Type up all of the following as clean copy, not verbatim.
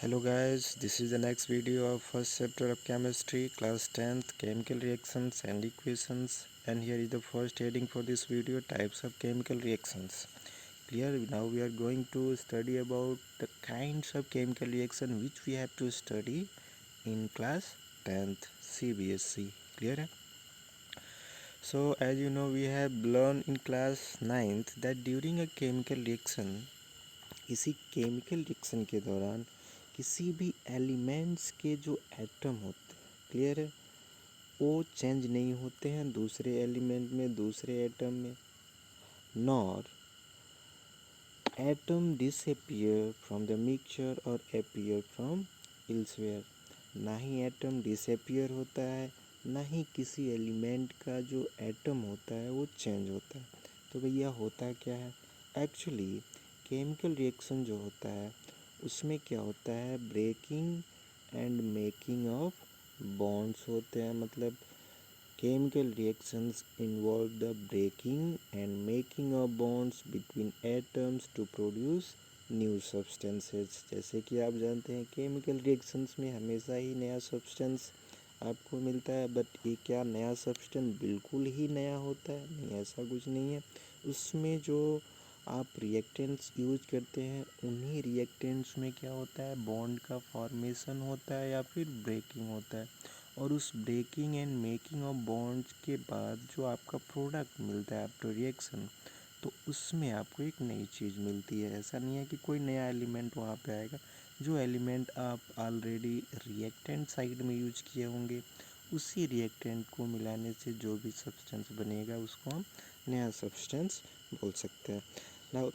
Hello guys, this is the next video of first chapter of chemistry, class 10th, chemical reactions and equations. And here is the first heading for this video, types of chemical reactions. Clear? Now we are going to study about the kinds of chemical reaction which we have to study in class 10th CBSE. Clear है? So as you know, we have learned in class 9th that during a chemical reaction, किसी chemical reaction के दौरान किसी भी elements के जो atom होते हैं, क्लियर है, वो चेंज नहीं होते हैं दूसरे एलिमेंट में, दूसरे एटम में, nor atom disappear from the mixture और अपीयर फ्रॉम एल्सवेयर। ना ही एटम डिसअपियर होता है, ना ही किसी एलिमेंट का जो एटम होता है वो चेंज होता है। तो भैया होता क्या है? एक्चुअली केमिकल रिएक्शन जो होता है उसमें क्या होता है, breaking and making of bonds होते हैं। मतलब chemical reactions involve the breaking and making of bonds between atoms to produce new substances. जैसे कि आप जानते हैं केमिकल रिएक्शंस में हमेशा ही नया सब्सटेंस आपको मिलता है, बट ये क्या नया सब्सटेंस बिल्कुल ही नया होता है? नहीं, ऐसा कुछ नहीं है। उसमें जो आप रिएक्टेंट्स यूज करते हैं उन्हीं रिएक्टेंट्स में क्या होता है, बॉन्ड का फॉर्मेशन होता है या फिर ब्रेकिंग होता है। और उस breaking and making of bonds के बाद जो आपका प्रोडक्ट मिलता है आफ्टर रिएक्शन, तो उसमें आपको एक नई चीज़ मिलती है। ऐसा नहीं है कि कोई नया एलिमेंट वहाँ पे आएगा। जो एलिमेंट आप ऑलरेडी रिएक्टेंट साइड में यूज किए होंगे, उसी रिएक्टेंट को मिलाने से जो भी सब्सटेंस बनेगा उसको हम नया सब्सटेंस बोल सकते हैं। Now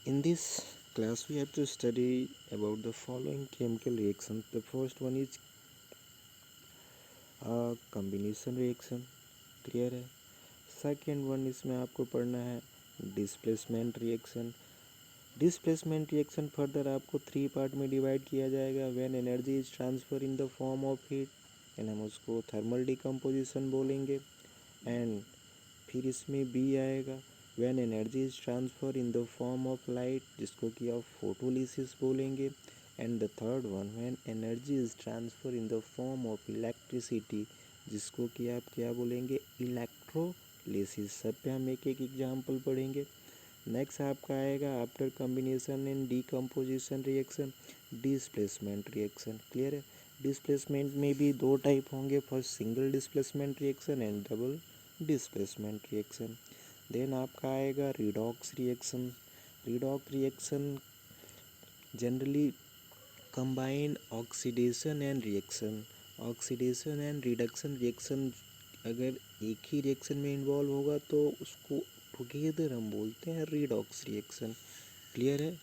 in this class we have to study about the following chemical reactions. The first one is combination reaction, clear है। सेकेंड वन इसमें आपको पढ़ना है displacement reaction. Displacement reaction further आपको 3 पार्ट में डिवाइड किया जाएगा। When energy is transfer in the form of heat, and हम उसको थर्मल डिकम्पोजिशन बोलेंगे। एंड फिर इसमें बी आएगा, when energy is transfer in the form of light, जिसको कि आप फोटोलिसिस बोलेंगे। And the third one, when energy is transfer in the form of electricity, जिसको कि आप क्या बोलेंगे, इलेक्ट्रोलिसिस। सब पे हम एक एक एग्जाम्पल पढ़ेंगे। नेक्स्ट आपका आएगा after combination and decomposition reaction, displacement reaction. Clear है। डिस्प्लेसमेंट में भी 2 टाइप होंगे, first single displacement reaction and double displacement reaction. Then आपका आएगा redox reaction. Redox reaction generally combine oxidation and reaction. Oxidation and reduction reaction अगर एक ही reaction में involve होगा तो उसको टुगेदर हम बोलते हैं रिडॉक्स रिएक्शन। क्लियर है।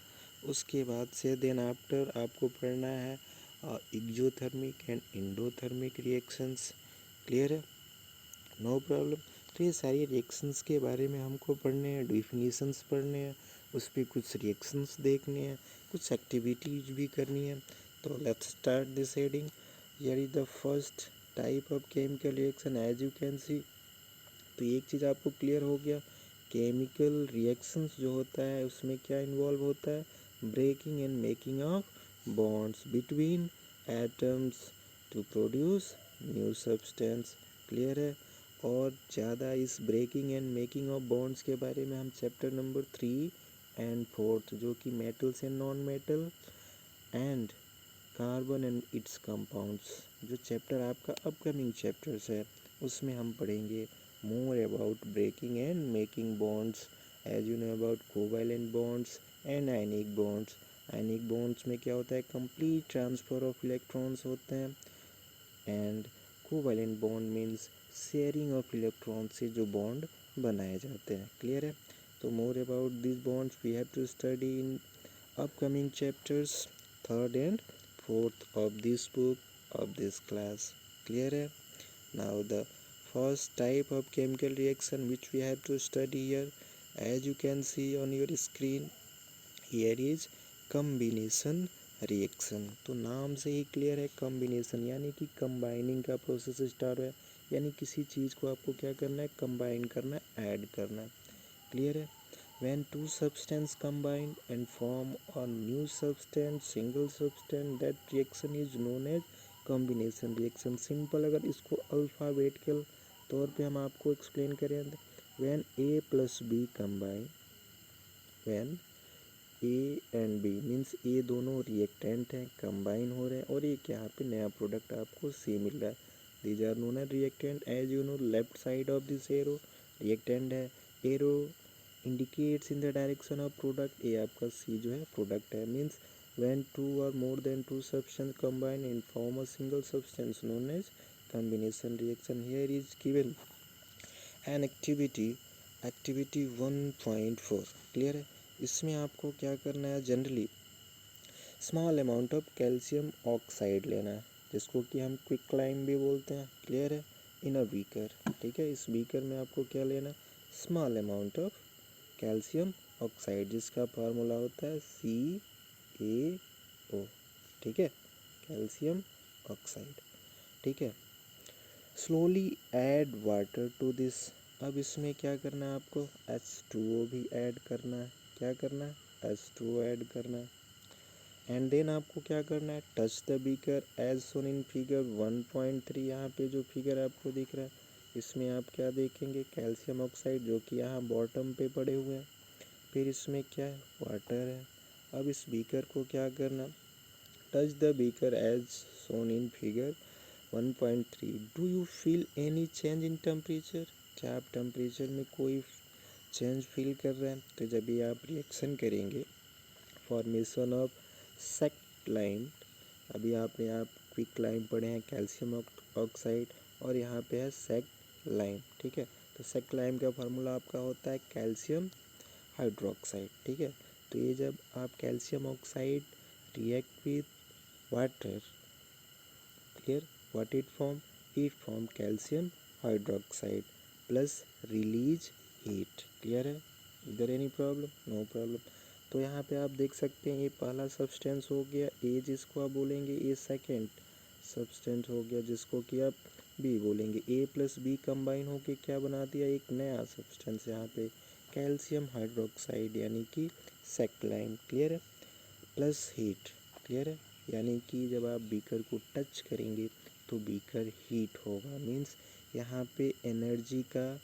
उसके बाद से देन आफ्टर आपको पढ़ना है exothermic and endothermic reactions. Clear है, नो प्रॉब्लम। तो ये सारी रिएक्शंस के बारे में हमको पढ़ने हैं, डिफिनीशंस पढ़ने हैं, उस पर कुछ रिएक्शंस देखने हैं, कुछ एक्टिविटीज भी करनी है। तो let's start this heading. Here is the first type of chemical reaction as you can see. तो एक चीज़ आपको क्लियर हो गया, केमिकल रिएक्शंस जो होता है उसमें क्या इन्वॉल्व होता है, breaking and making of bonds between atoms to produce new substance. Clear है। और ज़्यादा इस breaking and making of bonds के बारे में हम चैप्टर नंबर 3 एंड 4 जो कि metals and non metal and carbon and its compounds, जो चैप्टर आपका अपकमिंग चैप्टर्स है, उसमें हम पढ़ेंगे more about breaking and making bonds. As you know about covalent bonds and ionic bonds. Ionic bonds में क्या होता है, कंप्लीट ट्रांसफर ऑफ इलेक्ट्रॉन्स होते हैं। And covalent bond means sharing of electron से जो बॉन्ड बनाए जाते हैं। क्लियर है। तो more about this bonds we have to study in upcoming chapters 3rd and 4th of this book of this class. Clear है। Now the first type of chemical reaction which we have to study here, as you can see on your screen, here is combination reaction. तो नाम से ही clear है, combination यानी कि combining का process start है, यानी किसी चीज़ को आपको क्या करना है, कंबाइन करना है, ऐड करना है। क्लियर है। When two substances combine and form a new substance, single substance, that reaction is known as combination reaction. Simple अगर इसको अल्फ़ाबेटिकल तौर पे हम आपको एक्सप्लेन करें, when A plus B combine, when A and B means A दोनों reactant हैं, combine हो रहे हैं और एक यहाँ पे नया प्रोडक्ट आपको सी मिल रहा है. These are known as reactant. As you know left side of this arrow reactant है, arrow indicates in the direction of product. ए आपका सी जो है प्रोडक्ट है. मीन्स व्हेन टू और more than two substance combine in form a single substance known as combination reaction. Here is given an activity 1.4. Clear है. इसमें आपको क्या करना है, generally small amount of calcium oxide लेना है, जिसको कि हम क्विकलाइम भी बोलते हैं. क्लियर है. In a beaker. ठीक है. इस बीकर में आपको क्या लेना, small amount of calcium oxide, जिसका फार्मूला होता है CaO. ठीक है. Calcium oxide. ठीक है. Slowly add water to this. अब इसमें क्या करना है आपको, H2O भी ऐड करना है. क्या करना है, H2O ऐड करना है. एंड देन आपको क्या करना है, touch the beaker as soon in figure 1.3. यहाँ पे जो फिगर आपको दिख रहा है इसमें आप क्या देखेंगे, कैल्शियम ऑक्साइड जो कि यहाँ बॉटम पे पड़े हुए हैं. फिर इसमें क्या है, वाटर है. अब इस बीकर को क्या करना, touch the beaker as soon in figure 1.3. Do you feel any change in temperature. क्या आप टेम्परेचर में कोई चेंज फील कर रहे हैं. तो जब भी आप रिएक्शन करेंगे फॉर्मेशन ऑफ सेक लाइम, अभी आपने आप क्विक लाइम पढ़े हैं, कैल्शियम ऑक्साइड, और यहाँ पे है सेक लाइम. ठीक है. तो सेक लाइम का फार्मूला आपका होता है कैल्शियम हाइड्रोक्साइड. ठीक है. तो ये जब आप calcium oxide react with water, clear, what it form calcium hydroxide plus release heat. Clear है. इधर एनी प्रॉब्लम, नो प्रॉब्लम. तो यहाँ पे आप देख सकते हैं ये पहला सब्सटेंस हो गया ए, जिसको आप बोलेंगे ए. सेकेंड सब्सटेंस हो गया जिसको कि आप बी बोलेंगे. ए प्लस बी कंबाइन होके क्या बना दिया, एक नया सब्सटेंस यहाँ पे कैल्शियम हाइड्रोक्साइड यानी कि सेक्लाइम. क्लियर है. Plus heat. क्लियर है. यानी कि जब आप बीकर को टच करेंगे तो बीकर हीट होगा. मीन्स यहाँ पे एनर्जी का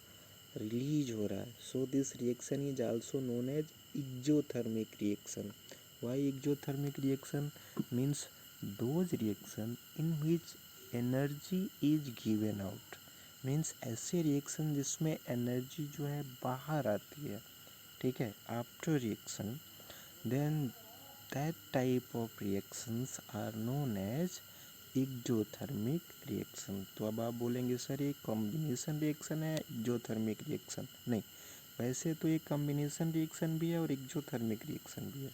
रिलीज हो रहा है. So this reaction is also known as exothermic reaction. Why exothermic reaction means those reaction in which energy is given out. Means ऐसे रिएक्शन जिसमें एनर्जी जो है बाहर आती है. ठीक है. After reaction then that type of reactions are known as exothermic reaction. तो अब आप बोलेंगे सर ये कॉम्बिनेशन रिएक्शन है एक्सोथर्मिक रिएक्शन. नहीं, वैसे तो ये कॉम्बिनेशन रिएक्शन भी है और एक्सोथर्मिक रिएक्शन भी है.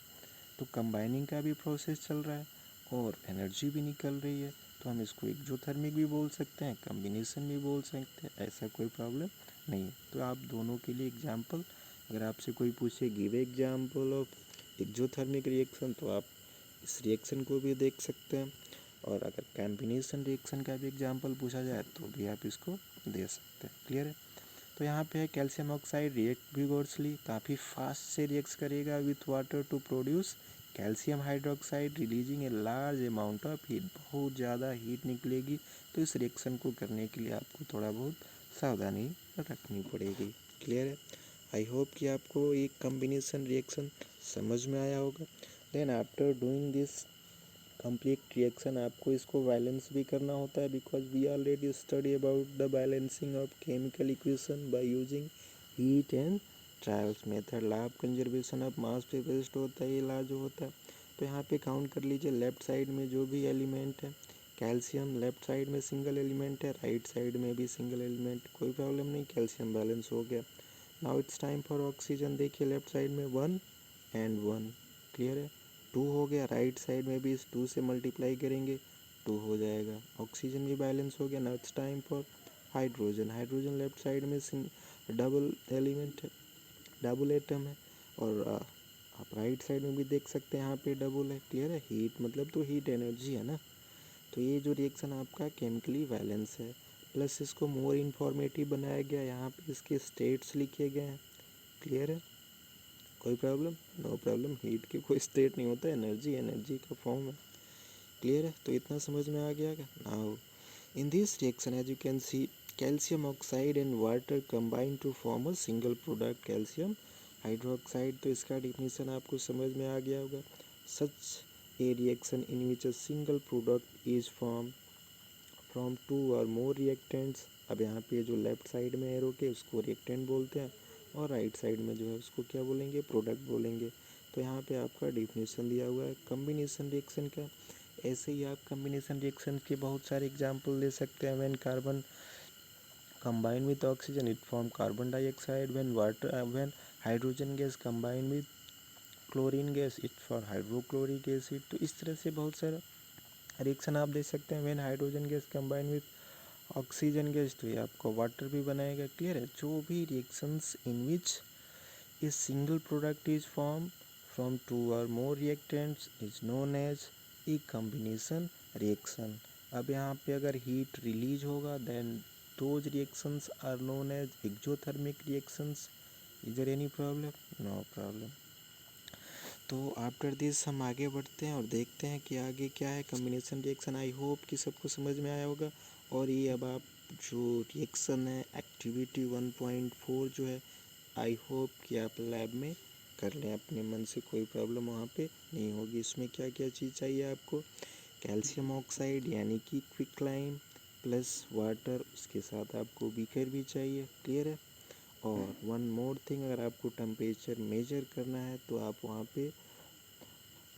तो कंबाइनिंग का भी प्रोसेस चल रहा है और एनर्जी भी निकल रही है, तो हम इसको एक्सोथर्मिक भी बोल सकते हैं, कॉम्बिनेशन भी बोल सकते हैं. ऐसा कोई प्रॉब्लम नहीं है. तो आप दोनों के लिए एग्जाम्पल, अगर आपसे कोई पूछे give example of exothermic reaction, तो आप इस रिएक्शन को भी देख सकते हैं. और अगर कॉम्बिनेशन रिएक्शन का भी एग्जाम्पल पूछा जाए तो भी आप इसको दे सकते हैं. क्लियर है. तो यहाँ पे है कैल्शियम ऑक्साइड रिएक्ट विगोरसली, काफ़ी फास्ट से रिएक्ट करेगा with water to produce calcium hydroxide releasing a large amount of heat. बहुत ज़्यादा हीट निकलेगी. तो इस रिएक्शन को करने के लिए आपको थोड़ा बहुत सावधानी रखनी पड़ेगी. क्लियर है. आई होप कि आपको एक कॉम्बिनेशन रिएक्शन समझ में आया होगा. Then after doing this complete reaction आपको इसको बैलेंस भी करना होता है, because we already study about the balancing of chemical equation by using heat and trials method. Law of conservation of mass पे बेस्ड होता है ये लॉ जो होता है. तो यहाँ पे काउंट कर लीजिए, लेफ्ट साइड में जो भी एलिमेंट है कैल्शियम, लेफ्ट साइड में सिंगल एलिमेंट है, राइट साइड में भी सिंगल एलिमेंट, कोई प्रॉब्लम नहीं, कैल्शियम बैलेंस हो गया. Now it's time for oxygen. देखिए लेफ्ट साइड में 1 एंड 1. क्लियर है. 2 हो गया, राइट साइड में भी इस 2 से मल्टीप्लाई करेंगे 2 हो जाएगा. ऑक्सीजन भी बैलेंस हो गया. Now it's time for hydrogen. Hydrogen left side में डबल एलिमेंट है, डबल एटम है, और आप राइट साइड में भी देख सकते हैं यहाँ पे डबल है. क्लियर है. हीट मतलब तो हीट एनर्जी है ना. तो ये जो रिएक्शन आपका केमिकली बैलेंस है, प्लस इसको मोर इन्फॉर्मेटिव बनाया गया. यहाँ पे इसके स्टेट्स लिखे गए हैं. क्लियर है. कोई प्रॉब्लम? No problem. हीट की कोई स्टेट नहीं होता, एनर्जी का फॉर्म है। क्लियर है? तो इतना समझ में आ गया क्या? Now in this reaction as you can see calcium oxide and water combine to form a single product calcium hydroxide. तो इसका डिफिनीशन आपको समझ में आ गया होगा। Such a reaction in which a single product is form from two और more reactants. अब यहाँ पे जो लेफ्ट साइड में एरो के उसको रिएक्टेंट बोलते हैं और राइट साइड में जो है उसको क्या बोलेंगे? प्रोडक्ट बोलेंगे। तो यहाँ पे आपका डिफिनीशन दिया हुआ है कम्बिनेशन रिएक्शन का। ऐसे ही आप कम्बिनेशन रिएक्शन के बहुत सारे एग्जाम्पल ले सकते हैं। When carbon combine with oxygen it form carbon dioxide, when hydrogen gas combine with chlorine gas it for hydrochloric acid. तो इस तरह से बहुत सारा रिएक्शन आप दे सकते हैं। When hydrogen gas combine with oxygen gas तो ये आपको वाटर भी बनाएगा। क्लियर है? जो भी reactions in which a single product is form from two और more reactants is known as a combination reaction. अब यहाँ पे अगर हीट रिलीज होगा then those reactions are known as exothermic reactions. Is there any problem? No problem. तो after this हम आगे बढ़ते हैं और देखते हैं कि आगे क्या है कॉम्बिनेशन रिएक्शन। आई होप कि सबको समझ में आया होगा। और ये अब आप जो रिएक्शन है एक्टिविटी 1.4 जो है आई होप कि आप लैब में कर लें अपने मन से, कोई प्रॉब्लम वहाँ पे नहीं होगी। इसमें क्या क्या चीज़ चाहिए आपको? कैल्शियम ऑक्साइड यानी कि क्विकलाइम प्लस वाटर, उसके साथ आपको बीकर भी चाहिए। क्लियर है? और वन मोर थिंग, अगर आपको टेम्परेचर मेजर करना है तो आप वहाँ पे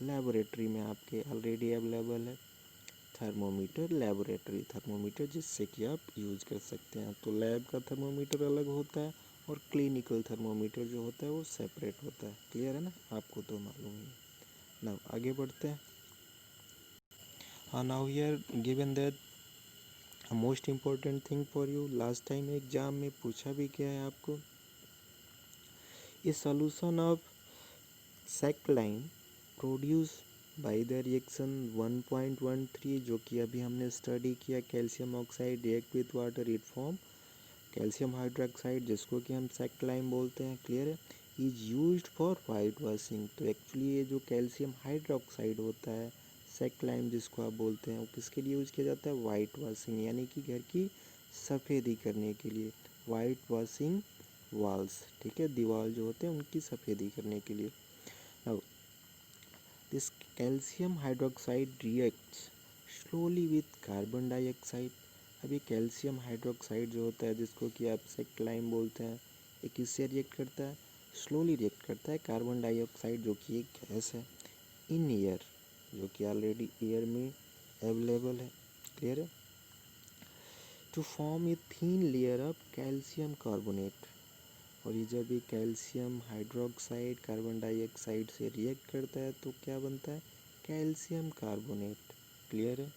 लेबोरेटरी में आपके ऑलरेडी अवेलेबल है थर्मोमीटर, लेबोरेटरी थर्मोमीटर, जिससे कि आप यूज़ कर सकते हैं। तो लैब का थर्मोमीटर अलग होता है और क्लिनिकल थर्मोमीटर जो होता है वो सेपरेट होता है। क्लियर है ना? आपको तो मालूम ही है ना। आगे बढ़ते हैं। हाँ, now here given that most important thing for you, last time exam में पूछा भी क्या है आपको, a solution of slaked lime produce by the reaction 1.13 जो कि अभी हमने स्टडी किया, calcium oxide react with water it form calcium hydroxide, जिसको कि हम सेक्लाइन बोलते हैं। क्लियर है? Is used for white washing. तो एक्चुअली ये जो कैल्शियम हाइड्रोक्साइड होता है सेक्लाइन जिसको आप बोलते हैं, वो किसके लिए यूज किया जाता है? वाइट वॉशिंग, यानी कि घर की सफ़ेदी करने के लिए। वाइट वॉशिंग वॉल्स, ठीक है, दीवार जो होते हैं उनकी सफ़ेदी करने के लिए। अब this calcium hydroxide reacts slowly with carbon dioxide. अभी कैल्शियम हाइड्रोक्साइड जो होता है जिसको कि आप सेक्लाइम बोलते हैं, ये किससे रिएक्ट करता है? स्लोली रिएक्ट करता है कार्बन डाइऑक्साइड जो कि एक गैस है इन एयर, जो कि ऑलरेडी एयर में अवेलेबल है। क्लियर है? To form a thin layer of calcium carbonate. और ये जब ये कैल्शियम हाइड्रोक्साइड कार्बन डाइऑक्साइड से रिएक्ट करता है तो क्या बनता है? Calcium carbonate. क्लियर है?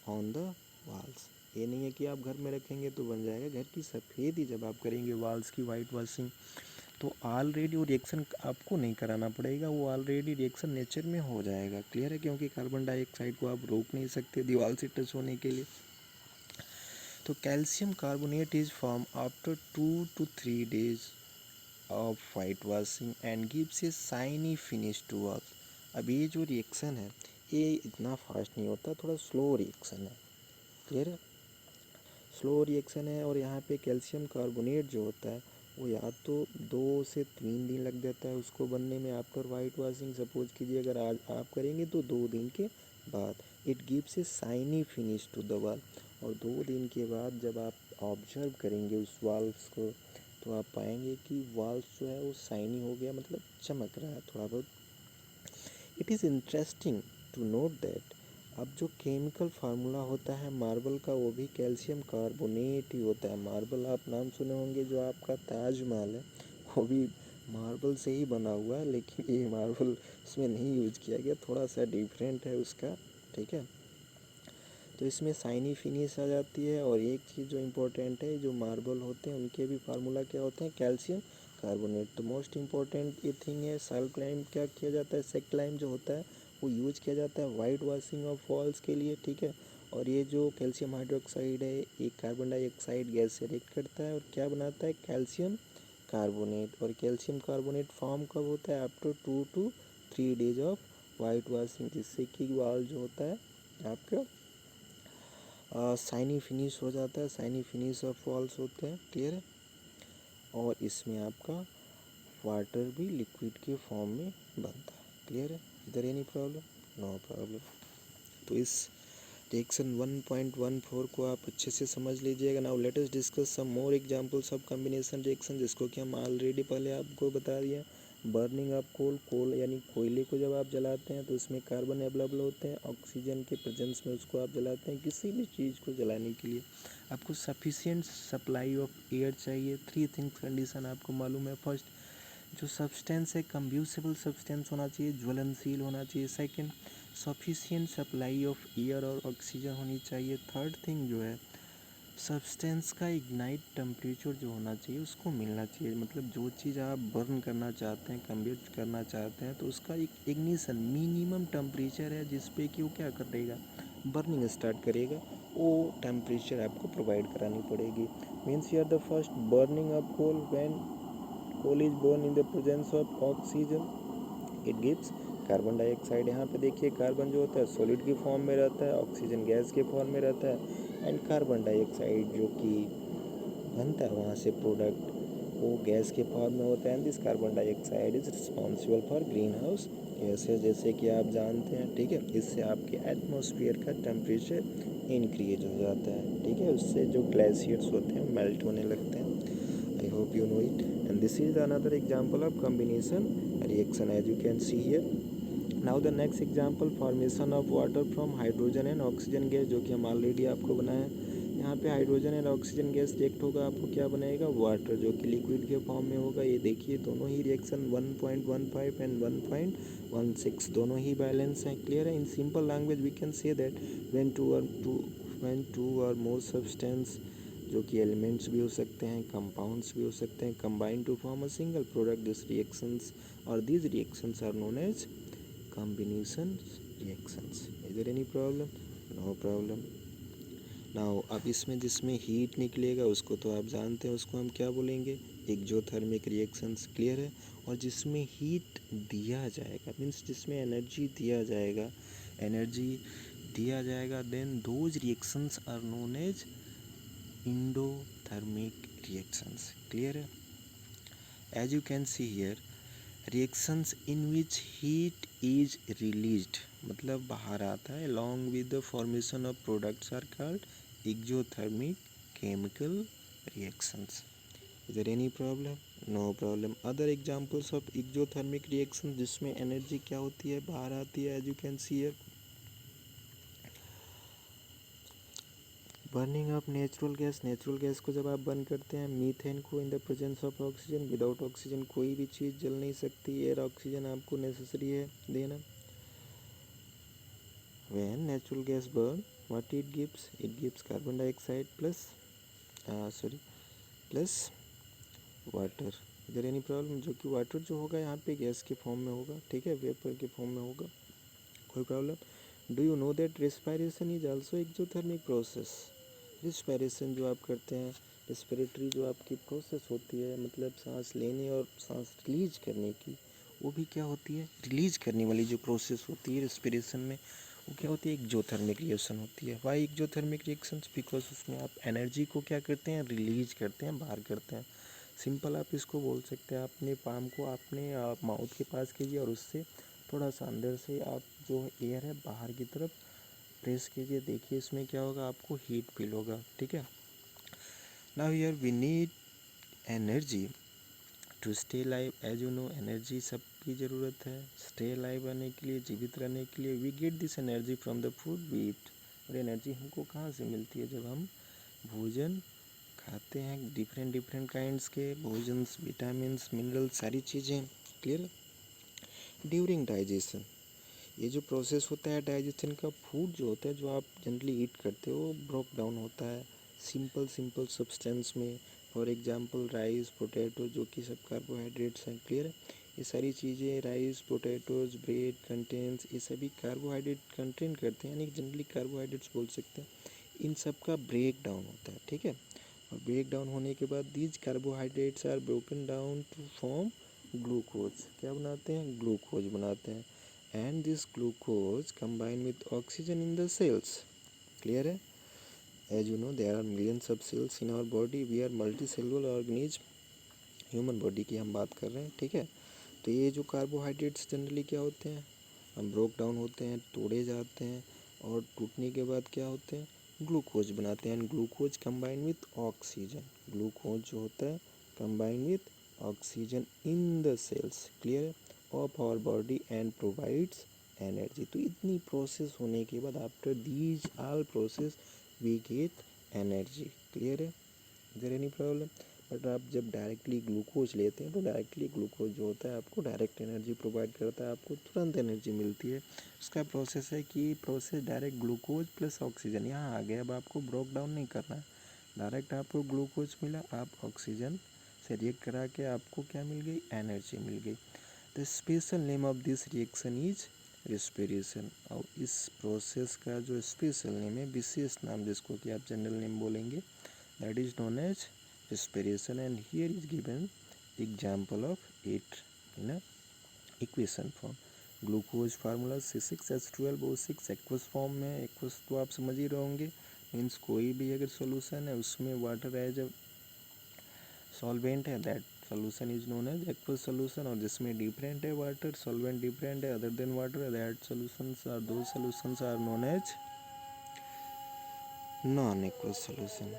On the walls. ये नहीं है कि आप घर में रखेंगे तो बन जाएगा, घर की सफ़ेदी जब आप करेंगे वाल्स की वाइट वॉशिंग तो ऑलरेडी वो रिएक्शन आपको नहीं कराना पड़ेगा, वो ऑलरेडी रिएक्शन नेचर में हो जाएगा। क्लियर है? क्योंकि कार्बन डाइऑक्साइड को आप रोक नहीं सकते दीवार से टच होने के लिए। तो calcium carbonate is form after 2 to 3 days of white washing and gives a shiny finish to wash. अब ये जो रिएक्शन है ये इतना फास्ट नहीं होता, थोड़ा स्लो रिएक्शन है। क्लियर है? स्लो रिएक्शन है। और यहाँ पे कैल्शियम कार्बोनेट जो होता है वो या तो 2 से 3 दिन लग जाता है उसको बनने में आफ्टर वाइट वॉशिंग। सपोज कीजिए अगर आज आप करेंगे तो 2 दिन के बाद it gives a shiny finish to the wall. और 2 दिन के बाद जब आप ऑब्जर्व करेंगे उस वॉल्स को तो आप पाएंगे कि वॉल्स जो है वो शाइनी हो गया, मतलब चमक रहा है थोड़ा बहुत। It is interesting to note that अब जो केमिकल फार्मूला होता है मार्बल का वो भी कैल्शियम कार्बोनेट ही होता है। मार्बल आप नाम सुने होंगे, जो आपका ताजमहल है वो भी मार्बल से ही बना हुआ है, लेकिन ये मार्बल उसमें नहीं यूज किया गया, थोड़ा सा डिफरेंट है उसका। ठीक है? तो इसमें शाइनी फिनिश आ जाती है। और एक चीज़ जो इम्पोर्टेंट है, जो मार्बल होते हैं उनके भी फार्मूला क्या होते हैं? Calcium carbonate. तो मोस्ट इम्पॉर्टेंट ये थिंग है, सेक्लाइम क्या किया जाता है? सेक्लाइम जो होता है वो यूज किया जाता है वाइट वॉशिंग ऑफ वॉल्स के लिए। ठीक है? और ये जो कैल्शियम हाइड्रोक्साइड है ये कार्बन डाइऑक्साइड गैस से रिएक्ट करता है और क्या बनाता है? Calcium carbonate. और कैल्शियम कार्बोनेट फॉर्म कब होता है? After 2 to 3 days of white washing, जिससे कि बाल जो होता है आपका शाइनी फिनिश हो जाता है, शाइनी फिनिश ऑफ वॉल्स होते हैं। क्लियर है? और इसमें आपका वाटर भी लिक्विड के फॉर्म में बनता है। क्लियर है? इधर एनी प्रॉब्लम? No problem. तो इस रिएक्शन 1.14 को आप अच्छे से समझ लीजिएगा। Now let us discuss some more examples of combination reaction, जिसको कि हम ऑलरेडी पहले आपको बता दिया। बर्निंग ऑफ कोल यानी कोयले को जब आप जलाते हैं तो उसमें कार्बन अवेलेबल होते हैं, ऑक्सीजन के प्रेजेंस में उसको आप जलाते हैं। किसी भी चीज़ को जलाने के लिए आपको सफिशिएंट सप्लाई ऑफ एयर चाहिए। 3 थिंग्स कंडीशन आपको मालूम है। फर्स्ट, जो सब्सटेंस है कंब्यूसिबल सब्सटेंस होना चाहिए, ज्वलनशील होना चाहिए। Second, sufficient supply of air और ऑक्सीजन होनी चाहिए। थर्ड थिंग जो है, सब्सटेंस का इग्नाइट टेम्परेचर जो होना चाहिए उसको मिलना चाहिए। मतलब जो चीज़ आप बर्न करना चाहते हैं, कंब्यूट करना चाहते हैं, तो उसका एक इग्निशन मिनिमम टेम्परेचर है जिस पे कि वो क्या करेगा, बर्निंग स्टार्ट करेगा। वो टेम्परेचर आपको प्रोवाइड करानी पड़ेगी। Means you are the first burning of coal when coal is burn in the presence of oxygen, it gives carbon dioxide. यहाँ पे देखिए कार्बन जो होता है सॉलिड की फॉर्म में रहता है, ऑक्सीजन गैस के फॉर्म में रहता है, एंड कार्बन डाइऑक्साइड जो कि बनता है वहाँ से प्रोडक्ट वो गैस के फॉर्म में होता है। And this carbon dioxide is responsible for green house gases, जैसे कि आप जानते हैं। ठीक है? इससे आपके एटमॉस्फेयर का टेम्परेचर इंक्रीज हो जाता है। ठीक है? उससे जो ग्लेशियर्स होते हैं मेल्ट होने लगते हैं। I hope you know it. And this is another example of combination reaction, as you can see here. Now the next example, formation of water from hydrogen and oxygen gas, जो कि हम already आपको बनाया है। यहाँ पे hydrogen and oxygen gas react होगा, आपको क्या बनाएगा, वाटर, जो कि लिक्विड के फॉर्म में होगा। ये देखिए दोनों ही रिएक्शन 1.15 एंड 1.16 दोनों ही बैलेंस हैं। क्लियर है? In simple language we can say that when two और मोर सब्सटेंस, जो कि एलिमेंट्स भी हो सकते हैं, कंपाउंड्स भी हो सकते हैं, combine to form a single product, this reactions और these reactions are known as combination reactions. Is there any problem? No problem. Now अब इसमें जिसमें हीट निकलेगा उसको तो आप जानते हैं, उसको हम क्या बोलेंगे, एक्जोथर्मिक रिएक्शंस। क्लियर है? और जिसमें हीट दिया जाएगा, मीन्स जिसमें एनर्जी दिया जाएगा, then those reactions are known as endothermic reactions. Clear है? As you can see here, reactions in which heat is released, मतलब बाहर आता है, along with the formation of products are called exothermic chemical reactions. Is there any problem? No problem. Other examples of exothermic reactions जिसमें energy क्या होती है, बाहर आती है, as you can see here, burning of natural gas को जब आप बर्न करते हैं, मीथेन को इन the presence of oxygen, without oxygen कोई भी चीज़ जल नहीं सकती, एयर ऑक्सीजन आपको नेसेसरी है देना। When natural gas burn, what it gives carbon dioxide plus water. इधर एनी प्रॉब्लम? जो कि वाटर जो होगा यहाँ पे गैस के फॉर्म में होगा। ठीक है? वेपर के फॉर्म में होगा। कोई problem? Do you know that respiration is also exothermic process? Respiration जो आप करते हैं, रेस्पिरेटरी जो आपकी प्रोसेस होती है, मतलब सांस लेने और सांस रिलीज करने की, वो भी क्या होती है, रिलीज करने वाली जो प्रोसेस होती है रेस्पिरेशन में, वो क्या होती है, एक्सोथर्मिक रिएक्शन होती है। Y exothermic reactions? बिकॉज उसमें आप एनर्जी को क्या करते हैं, रिलीज करते हैं, बाहर करते हैं। सिंपल आप इसको बोल सकते हैं, अपने पाम को अपने माउथ के पास कीजिए और उससे थोड़ा सा अंदर से आप जो एयर है बाहर की तरफ प्रेस कीजिए, देखिए इसमें क्या होगा, आपको हीट फील होगा। ठीक है? Now here we need energy to stay live. As you know, energy सबकी ज़रूरत है स्टे लाइव रहने के लिए, जीवित रहने के लिए। We get this energy from the food we eat. और एनर्जी हमको कहाँ से मिलती है, जब हम भोजन खाते हैं, डिफरेंट काइंड्स के भोजन, विटामिन्स, मिनरल्स, सारी चीज़ें। क्लियर? ड्यूरिंग डाइजेशन, ये जो प्रोसेस होता है डाइजेशन का, फूड जो होता है जो आप जनरली ईट करते हो, ब्रोक डाउन होता है सिंपल सब्सटेंस में। फॉर एग्जांपल राइस, पोटैटो, जो कि सब कार्बोहाइड्रेट्स हैं। क्लियर है? ये सारी चीज़ें, राइस, पोटैटोज, ब्रेड कंटेंट्स, ये सभी कार्बोहाइड्रेट कंटेन करते हैं, यानी जनरली कार्बोहाइड्रेट्स बोल सकते हैं। इन सब का ब्रेक डाउन होता है। ठीक है? और ब्रेक डाउन होने के बाद these carbohydrates are broken down to form glucose. क्या बनाते हैं? ग्लूकोज बनाते हैं। And this glucose combine with oxygen in the cells. Clear है? As you know there are millions of cells in our body, we are multicellular organism. Human body की हम बात कर रहे हैं, ठीक है। तो ये जो कार्बोहाइड्रेट्स जनरली क्या होते हैं, हम ब्रोक डाउन होते हैं, तोड़े जाते हैं, और टूटने के बाद क्या होते हैं? ग्लूकोज बनाते हैं। And glucose combine with oxygen, glucose जो होता है combine with oxygen in the cells, clear है, of our body and provides energy. तो इतनी प्रोसेस होने के बाद after these all process we get energy. Clear है? Is there any problem? But आप जब डायरेक्टली ग्लूकोज लेते हैं तो डायरेक्टली ग्लूकोज जो होता है आपको डायरेक्ट एनर्जी प्रोवाइड करता है, आपको तुरंत एनर्जी मिलती है। उसका प्रोसेस है कि process direct glucose plus oxygen यहाँ आ गया। अब आपको ब्रोक डाउन नहीं करना है, डायरेक्ट आपको ग्लूकोज मिला, आप ऑक्सीजन से रिएक्ट करा के आपको क्या मिल गई? एनर्जी मिल गई। The special name of this reaction is respiration. और इस प्रोसेस का जो स्पेशल नेम है, विशेष नाम जिसको कि आप जनरल नेम बोलेंगे, that is known as respiration. And here is given example of it in a equation form. Glucose formula C6H12O6 aqueous form में। एक्वस तो आप समझ ही रहे होंगे, मीन्स कोई भी अगर सोल्यूशन है उसमें वाटर एज अ सॉल्वेंट है, that solution is known as aqueous solution. और जिसमें डिफरेंट है वाटर, सॉल्वेंट डिफरेंट है other than water, that solutions are those solutions are known as non aqueous solution.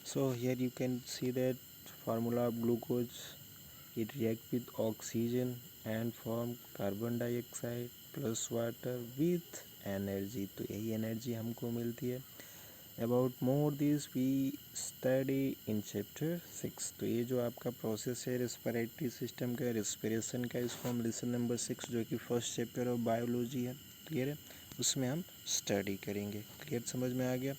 So here you can see that formula of glucose, it react with oxygen and form carbon dioxide plus water with energy. तो यही energy हमको मिलती है. About more this we study in chapter 6. तो ये जो आपका process है रेस्पिरेटरी सिस्टम का, रेस्पिरेशन का, इसको हम लेसन नंबर 6 जो कि फर्स्ट चैप्टर ऑफ बायोलॉजी है, क्लियर है, उसमें हम स्टडी करेंगे. क्लियर, समझ में आ गया?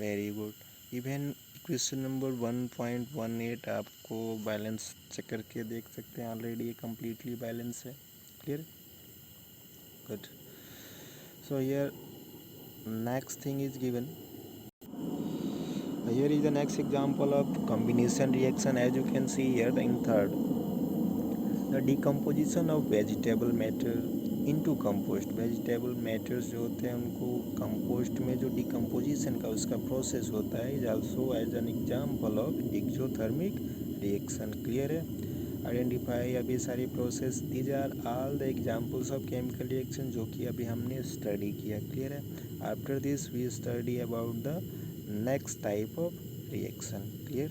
Very good. Even question number 1.18 आपको बैलेंस चेक करके देख सकते हैं, ऑलरेडी ये कम्प्लीटली बैलेंस है. Clear, good. So here next thing is given. Here is the next example of combination reaction. As you can see here in third, the decomposition of vegetable matter into compost. Vegetable matters जो होते हैं उनको compost में जो decomposition का उसका process होता है, is also as an example of exothermic reaction. Clear है? आइडेंटिफाई अभी सारी process, these are all the examples of chemical reaction जो कि अभी हमने स्टडी किया. क्लियर है? After this we study about the next type of reaction. Clear?